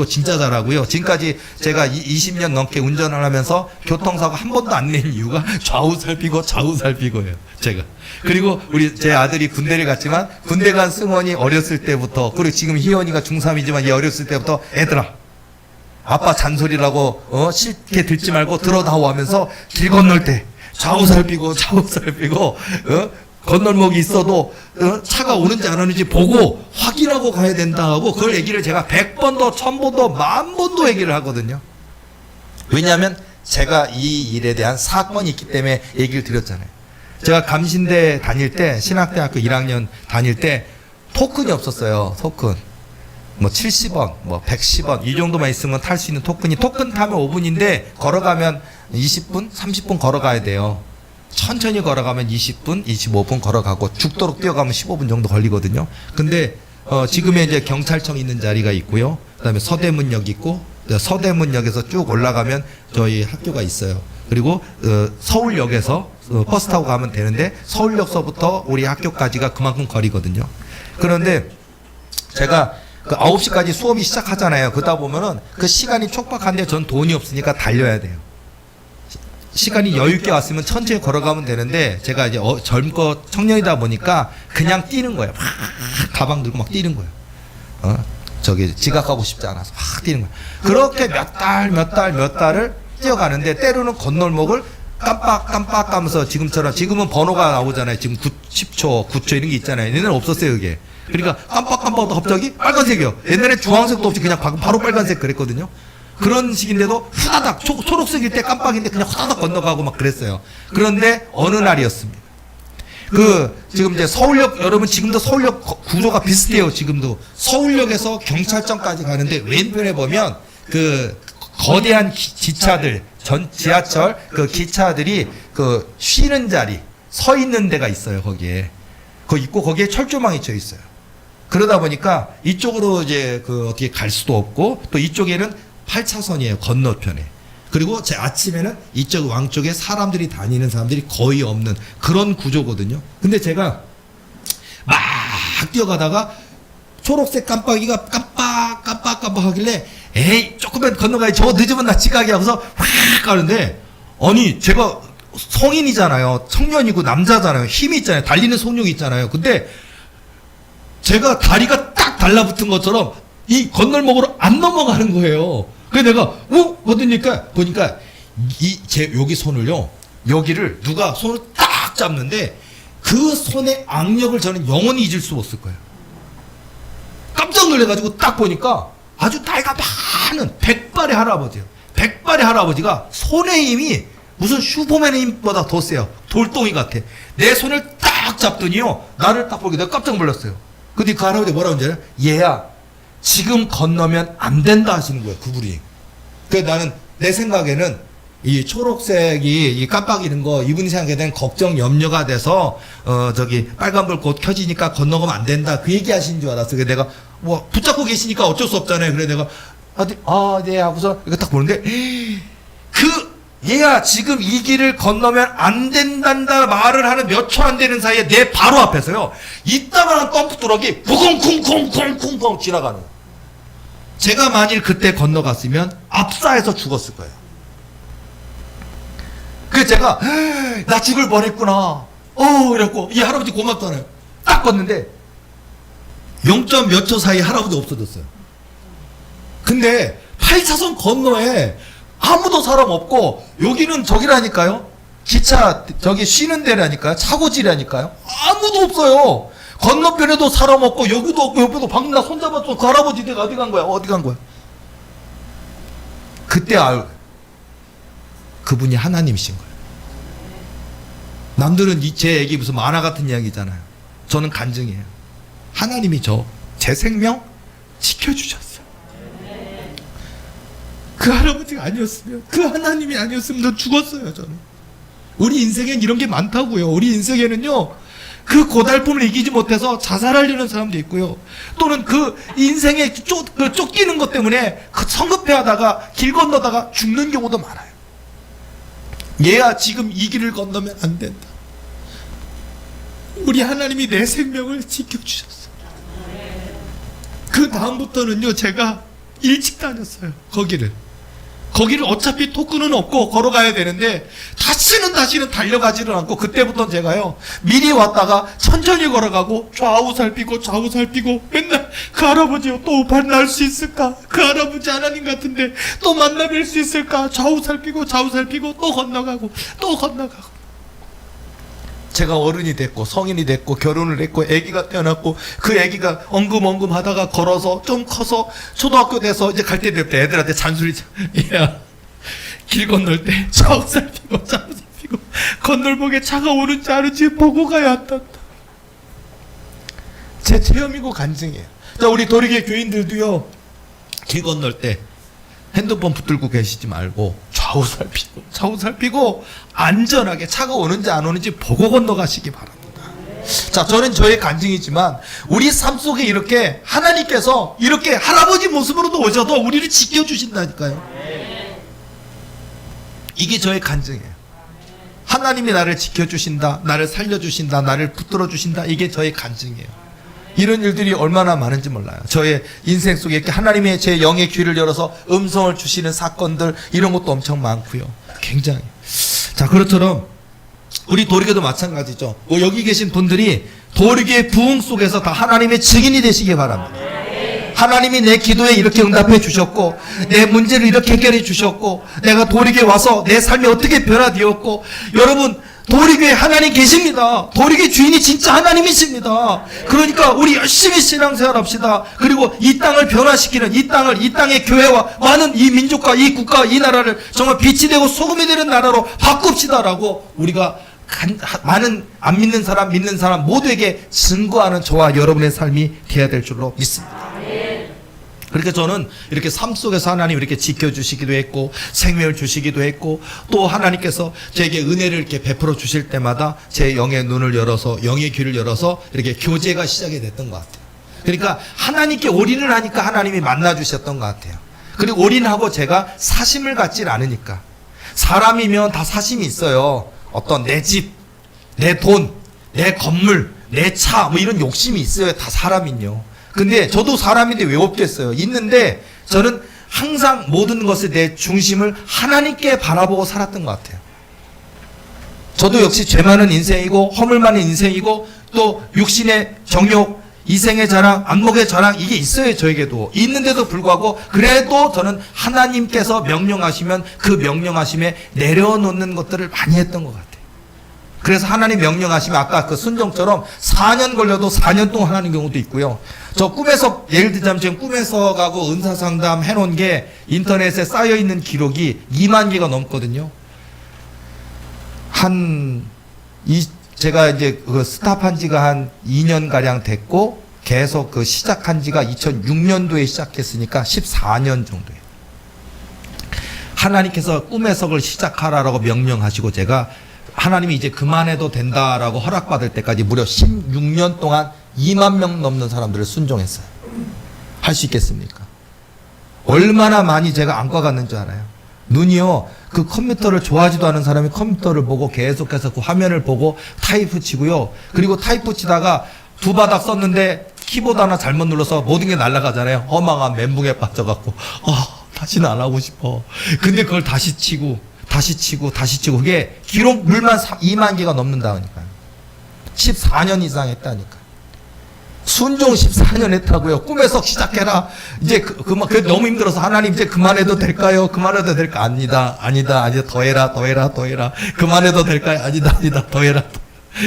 Speaker 1: 진짜 잘하고요. 지금까지 제가 20년 넘게 운전을 하면서 교통사고 한 번도 안 낸 이유가 좌우 살피고예요. 제가. 그리고 우리 제 아들이 군대를 갔지만 군대 간 승원이 어렸을 때부터, 그리고 지금 희원이가 중3이지만 얘 어렸을 때부터 애들아, 아빠 잔소리라고 쉽게 듣지 말고 들어다오 하면서 길 건널 때 좌우 살피고 건널목이 있어도 차가 오는지 안 오는지 보고 확인하고 가야 된다 하고, 그걸 얘기를 제가 100번도 1000번도 10,000번도 얘기를 하거든요. 왜냐하면 제가 이 일에 대한 사건이 있기 때문에 얘기를 드렸잖아요. 제가 감신대 다닐 때, 신학대학교 1학년 다닐 때 토큰이 없었어요. 토큰. 뭐 70원, 뭐 110원 이 정도만 있으면 탈 수 있는 토큰 타면 5분인데 걸어가면 20분, 30분 걸어가야 돼요. 천천히 걸어가면 20분, 25분 걸어가고 죽도록 뛰어가면 15분 정도 걸리거든요. 근데 지금의 이제 경찰청 있는 자리가 있고요. 그다음에 서대문역 있고, 서대문역에서 쭉 올라가면 저희 학교가 있어요. 그리고 서울역에서 버스 타고 가면 되는데 서울역서부터 우리 학교까지가 그만큼 거리거든요. 그런데 제가 그 9시까지 수업이 시작하잖아요. 그러다 보면은 그 시간이 촉박한데 전 돈이 없으니까 달려야 돼요. 시간이 여유 있게 왔으면 천천히 걸어가면 되는데 제가 이제 젊고 청년이다 보니까 그냥 뛰는 거예요. 막 가방 들고 막 뛰는 거예요. 저기 지각하고 싶지 않아서 막 뛰는 거예요. 그렇게 몇 달을 뛰어가는데 때로는 건널목을 깜빡 하면서 지금은 번호가 나오잖아요. 지금 10초, 9초 이런 게 있잖아요. 옛날에는 없었어요, 그게. 그러니까 깜빡하다 갑자기 빨간색이요. 옛날에 주황색도 없이 그냥 바로 빨간색 그랬거든요. 그런 식인데도 후다닥 초록색일 때 깜빡인데 그냥 후다닥 건너가고 막 그랬어요. 그런데 어느 날이었습니다. 지금 이제 서울역, 여러분 지금도 서울역 구조가 비슷해요. 지금도 서울역에서 경찰청까지 가는데 왼편에 보면 그 거대한 기차들, 지하철 그 기차들이 그 쉬는 자리, 서 있는 데가 있어요. 거기에. 거기에 철조망이 쳐 있어요. 그러다 보니까 이쪽으로 이제 어떻게 갈 수도 없고, 또 이쪽에는 8차선이에요. 건너편에. 그리고 제 아침에는 이쪽 왕쪽에 다니는 사람들이 거의 없는 그런 구조거든요. 근데 제가 막 뛰어가다가 초록색 깜빡이가 깜빡 하길래 에이 조금만 건너가야지, 저거 늦으면 나 지각이야 하면서 확 가는데, 아니 제가 성인이잖아요. 청년이고 남자잖아요. 힘이 있잖아요. 달리는 속력이 있잖아요. 근데 제가 다리가 딱 달라붙은 것처럼 이 건널목으로 안 넘어가는 거예요. 그래서 내가 보니까 여기 손을요, 여기를 누가 손을 딱 잡는데 그 손의 악력을 저는 영원히 잊을 수 없을 거예요. 깜짝 놀래가지고 딱 보니까 아주 나이가 많은 백발의 할아버지예요. 백발의 할아버지가 손의 힘이 무슨 슈퍼맨의 힘보다 더 세요. 돌덩이 같아. 내 손을 딱 잡더니요, 나를 딱 보게 내가 깜짝 놀랐어요. 근데 그 할아버지 뭐라고 하는지 알아요? 얘야, 지금 건너면 안 된다 하시는 거예요, 그분이. 그래서 나는 내 생각에는 이 초록색이 이 깜빡이는 거 이분이 생각에는 걱정 염려가 돼서 빨간불 곧 켜지니까 건너가면 안 된다 그 얘기 하신 줄 알았어. 그래서 내가 뭐 붙잡고 계시니까 어쩔 수 없잖아요. 그래 내가 네 하고서 이거 딱 보는데 얘야 지금 이 길을 건너면 안 된단다 말을 하는 몇 초 안 되는 사이에 내 바로 앞에서요, 이따만한 덤프트럭이 부쿵쿵쿵쿵쿵쿵 지나가는 거예요. 제가 만일 그때 건너갔으면 압사해서 죽었을 거예요. 그래서 제가 나 죽을 뻔했구나 이랬고, 이 할아버지 고맙잖아요. 딱 걷는데 0점 몇 초 사이에 할아버지 없어졌어요. 근데 8차선 건너에 아무도 사람 없고, 여기는 저기라니까요, 기차 저기 쉬는 데라니까요, 차고지라니까요. 아무도 없어요. 건너편에도 사람 없고 여기도 없고 옆에도, 방금 나 손잡았어. 그 할아버지 내가 어디 간 거야? 그때 그분이 하나님이신 거예요. 남들은 제 얘기 무슨 만화 같은 이야기잖아요. 저는 간증이에요. 하나님이 제 생명 지켜주셨어요. 그 할아버지가 아니었으면, 그 하나님이 아니었으면 저 죽었어요. 저는. 우리 인생엔 이런 게 많다고요. 우리 인생에는요, 그 고달픔을 이기지 못해서 자살하려는 사람도 있고요, 또는 그 인생에 쫓기는 것 때문에 성급해하다가 길 건너다가 죽는 경우도 많아요. 얘야 지금 이 길을 건너면 안 된다. 우리 하나님이 내 생명을 지켜주셨어.
Speaker 2: 그 다음부터는요, 제가 일찍 다녔어요. 거기를 어차피 토큰은 없고 걸어가야 되는데 다시는 달려가지를 않고, 그때부터는 제가요 미리 왔다가 천천히 걸어가고 좌우 살피고 맨날 그 할아버지요 또 만날 수 있을까, 그 할아버지 하나님 같은데 또 만나뵐 수 있을까, 좌우 살피고 또 건너가고 제가 어른이 됐고 성인이 됐고 결혼을 했고 아기가 태어났고, 그 아기가 엉금엉금 하다가 걸어서 좀 커서 초등학교 돼서 이제 갈 때 될 때 애들한테 잔소리, 야, 길 건널 때 좌우 살피고 건널목에 차가 오는지 아는지 보고 가야 한다. 제 체험이고 간증이에요. 자, 우리 도리계 교인들도요, 길 건널 때 핸드폰 붙들고 계시지 말고 좌우 살피고 안전하게 차가 오는지 안 오는지 보고 건너가시기 바랍니다. 자, 저는 저의 간증이지만 우리 삶 속에 이렇게 하나님께서 이렇게 할아버지 모습으로도 오셔도 우리를 지켜주신다니까요. 이게 저의 간증이에요. 하나님이 나를 지켜주신다, 나를 살려주신다, 나를 붙들어 주신다, 이게 저의 간증이에요. 이런 일들이 얼마나 많은지 몰라요. 저의 인생 속에 이렇게 하나님의 제 영의 귀를 열어서 음성을 주시는 사건들, 이런 것도 엄청 많고요. 굉장히. 자, 그렇처럼 우리 도리교도 마찬가지죠. 여기 계신 분들이 도리교의 부흥 속에서 다 하나님의 증인이 되시기 바랍니다. 하나님이 내 기도에 이렇게 응답해 주셨고, 내 문제를 이렇게 해결해 주셨고, 내가 도리교에 와서 내 삶이 어떻게 변화되었고, 여러분, 도리교에 하나님 계십니다. 도리교의 주인이 진짜 하나님이십니다. 그러니까 우리 열심히 신앙생활 합시다. 그리고 이 땅을 변화시키는, 이 땅의 교회와 많은 이 민족과 이 국가, 이 나라를 정말 빛이 되고 소금이 되는 나라로 바꿉시다라고 우리가 많은 안 믿는 사람, 믿는 사람 모두에게 증거하는 저와 여러분의 삶이 되어야 될 줄로 믿습니다. 그렇게 저는 이렇게 삶 속에서 하나님 이렇게 지켜주시기도 했고, 생명을 주시기도 했고, 또 하나님께서 제게 은혜를 이렇게 베풀어 주실 때마다 제 영의 눈을 열어서, 영의 귀를 열어서 이렇게 교제가 시작이 됐던 것 같아요. 그러니까 하나님께 올인을 하니까 하나님이 만나 주셨던 것 같아요. 그리고 올인하고 제가 사심을 갖질 않으니까. 사람이면 다 사심이 있어요. 어떤 내 집, 내 돈, 내 건물, 내 차, 뭐 이런 욕심이 있어요. 다 사람은요. 근데 저도 사람인데 왜 없겠어요? 있는데 저는 항상 모든 것을 내 중심을 하나님께 바라보고 살았던 것 같아요. 저도 역시 죄 많은 인생이고 허물 많은 인생이고, 또 육신의 정욕, 이생의 자랑, 안목의 자랑, 이게 있어요. 저에게도 있는데도 불구하고 그래도 저는 하나님께서 명령하시면 그 명령하심에 내려놓는 것들을 많이 했던 것 같아요. 그래서 하나님 명령하시면 아까 그 순종처럼 4년 걸려도 4년 동안 하는 경우도 있고요. 저 꿈에서, 예를 들자면 지금 꿈에서 가고 은사상담 해놓은 게 인터넷에 쌓여있는 기록이 2만 개가 넘거든요. 제가 이제 그 스탑한 지가 한 2년가량 됐고, 계속 그 시작한 지가 2006년도에 시작했으니까 14년 정도예요. 하나님께서 꿈에서 그걸 시작하라라고 명령하시고, 제가 하나님이 이제 그만해도 된다라고 허락받을 때까지 무려 16년 동안 2만 명 넘는 사람들을 순종했어요. 할 수 있겠습니까? 얼마나 많이 제가 안과 갔는 줄 알아요? 눈이요, 그 컴퓨터를 좋아하지도 않은 사람이 컴퓨터를 보고 계속해서 그 화면을 보고 타이프 치고요. 그리고 타이프 치다가 두 바닥 썼는데 키보드 하나 잘못 눌러서 모든 게 날아가잖아요. 허망한 멘붕에 빠져갖고, 다시는 안 하고 싶어. 근데 그걸 다시 치고 그게 기록 물만 2만 개가 넘는다니까요. 14년 이상 했다니까. 순종 14년 했다고요. 꿈에서 시작해라. 이제 그게 너무 힘들어서 하나님 이제 그만해도 될까요? 그만해도 될까? 아니다. 더 해라. 그만해도 될까요? 아니다. 더 해라.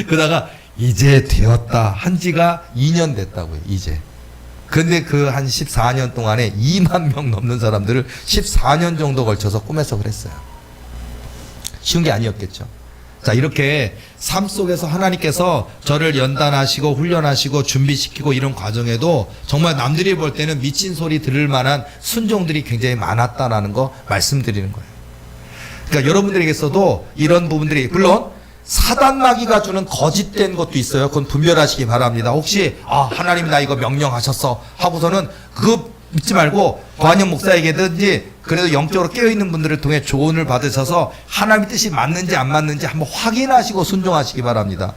Speaker 2: 그러다가 이제 되었다. 한 지가 2년 됐다고요. 이제. 근데 그 한 14년 동안에 2만 명 넘는 사람들을 14년 정도 걸쳐서 꿈에서 그랬어요. 쉬운 게 아니었겠죠. 자, 이렇게 삶 속에서 하나님께서 저를 연단하시고 훈련하시고 준비시키고 이런 과정에도 정말 남들이 볼 때는 미친 소리 들을 만한 순종들이 굉장히 많았다라는 거 말씀드리는 거예요. 그러니까 여러분들에게서도 이런 부분들이, 물론 사단 마귀가 주는 거짓된 것도 있어요. 그건 분별하시기 바랍니다. 혹시 하나님이 나 이거 명령하셨어 하고서는 그거 믿지 말고 관영 목사에게든지 그래도 영적으로 깨어있는 분들을 통해 조언을 받으셔서 하나님의 뜻이 맞는지 안 맞는지 한번 확인하시고 순종하시기 바랍니다.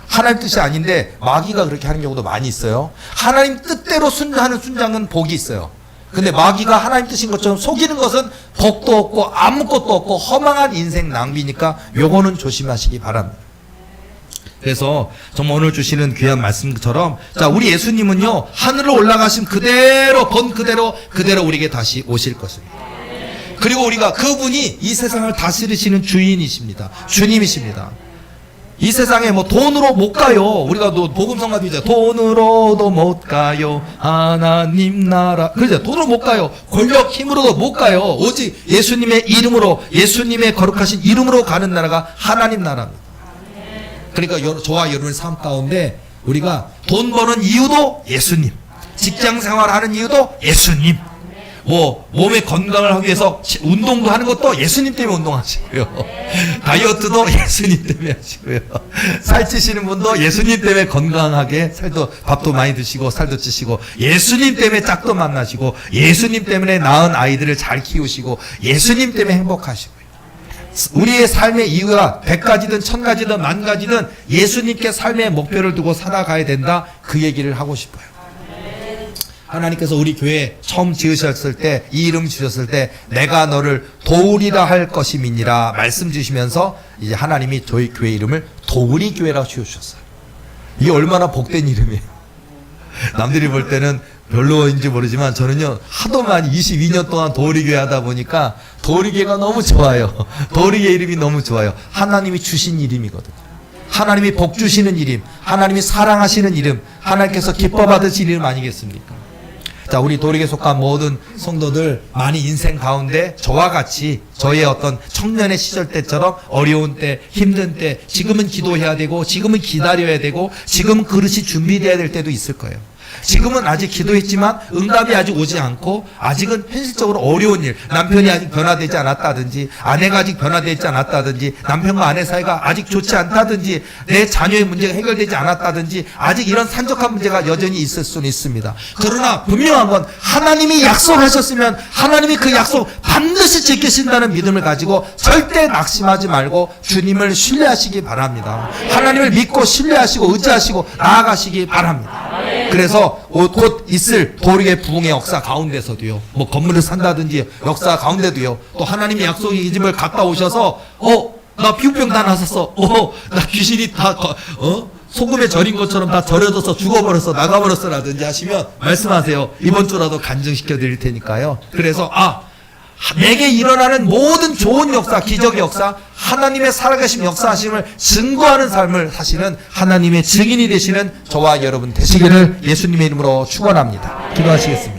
Speaker 2: 하나님 뜻이 아닌데 마귀가 그렇게 하는 경우도 많이 있어요. 하나님 뜻대로 뜻대로 순하는 순장은 복이 있어요. 근데 마귀가 하나님 뜻인 것처럼 속이는 것은 복도 없고 아무것도 없고 허망한 인생 낭비니까 요거는 조심하시기 바랍니다. 그래서 정말 오늘 주시는 귀한 말씀처럼 자, 우리 예수님은요 하늘로 올라가신 그대로 본 그대로 우리에게 다시 오실 것입니다. 그리고 우리가 그분이 이 세상을 다스리시는 주인이십니다. 주님이십니다. 이 세상에 뭐 돈으로 못 가요. 우리가 또 복음성가도 있잖아요. 돈으로도 못 가요. 하나님 나라. 그죠? 돈으로 못 가요. 권력 힘으로도 못 가요. 오직 예수님의 이름으로, 예수님의 거룩하신 이름으로 가는 나라가 하나님 나라입니다. 그러니까 저와 여러분의 삶 가운데 우리가 돈 버는 이유도 예수님, 직장 생활하는 이유도 예수님, 뭐 몸의 건강을 하기 위해서 운동도 하는 것도 예수님 때문에 운동하시고요. 다이어트도 예수님 때문에 하시고요. 살찌시는 분도 예수님 때문에 건강하게 밥도 많이 드시고 살도 찌시고, 예수님 때문에 짝도 만나시고, 예수님 때문에 낳은 아이들을 잘 키우시고, 예수님 때문에 행복하시고요. 우리의 삶의 이유가 100가지든 1000가지든 10,000가지든 예수님께 삶의 목표를 두고 살아가야 된다, 그 얘기를 하고 싶어요. 하나님께서 우리 교회 처음 지으셨을 때, 이 이름 주셨을 때 내가 너를 도우리라 할 것임이니라 말씀 주시면서 이제 하나님이 저희 교회 이름을 도우리 교회라고 지어주셨어요. 이게 얼마나 복된 이름이에요. 남들이 볼 때는 별로인지 모르지만 저는요 하도 많이 22년 동안 도우리교회 하다 보니까 도우리교회가 너무 좋아요. 도우리교회 이름이 너무 좋아요. 하나님이 주신 이름이거든요. 하나님이 복 주시는 이름, 하나님이 사랑하시는 이름, 하나님께서 기뻐 받으신 이름 아니겠습니까? 자, 우리 도리교에 속한 모든 성도들 많이 인생 가운데 저와 같이 저의 어떤 청년의 시절 때처럼 어려운 때, 힘든 때, 지금은 기도해야 되고, 지금은 기다려야 되고, 지금은 그릇이 준비되어야 될 때도 있을 거예요. 지금은 아직 기도했지만 응답이 아직 오지 않고, 아직은 현실적으로 어려운 일, 남편이 아직 변화되지 않았다든지, 아내가 아직 변화되지 않았다든지, 남편과 아내 사이가 아직 좋지 않다든지, 내 자녀의 문제가 해결되지 않았다든지, 아직 이런 산적한 문제가 여전히 있을 수는 있습니다. 그러나 분명한 건 하나님이 약속하셨으면 하나님이 그 약속 반드시 지키신다는 믿음을 가지고 절대 낙심하지 말고 주님을 신뢰하시기 바랍니다. 하나님을 믿고 신뢰하시고 의지하시고 나아가시기 바랍니다. 그래서 곧 있을 도리의 부흥의 역사 가운데서도요, 뭐 건물을 산다든지 역사 가운데도요, 또 하나님의 약속의 이 집을 갔다 오셔서 나 피부병 다 났었어, 나 귀신이 다 소금에 절인 것처럼 다 절여져서 죽어버렸어, 나가버렸어 라든지 하시면 말씀하세요. 이번 주라도 간증시켜 드릴 테니까요. 그래서 내게 일어나는 모든 좋은 역사, 기적의 역사, 하나님의 살아계신 역사하심을 증거하는 삶을 사시는 하나님의 증인이 되시는 저와 여러분 되시기를 예수님의 이름으로 축원합니다. 기도하시겠습니다.